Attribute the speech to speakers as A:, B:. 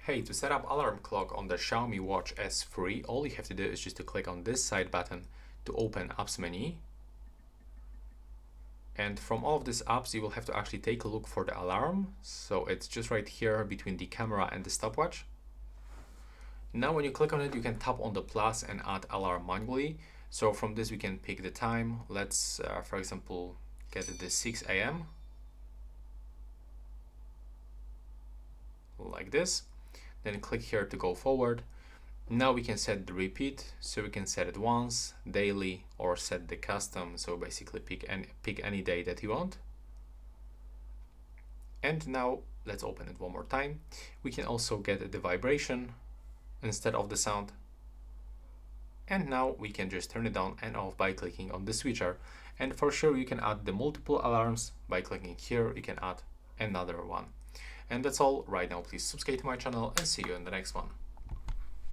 A: Hey, to set up alarm clock on the Xiaomi Watch S3, all you have to do is just to click on this side button to open apps menu. And from all of these apps, you will have to actually take a look for the alarm. So it's just right here between the camera and the stopwatch. Now when you click on it, you can tap on the plus and add alarm manually. So from this, we can pick the time. Let's, for example, get it the 6 a.m. like this. Then click here to go forward. Now we can set the repeat, so we can set it once, daily, or set the custom, so basically pick any day that you want. And now let's open it one more time. We can also get the vibration instead of the sound. And now we can just turn it on and off by clicking on the switcher. And for sure you can add the multiple alarms by clicking here. You can add another one. And that's all right now. Please subscribe to my channel and see you in the next one.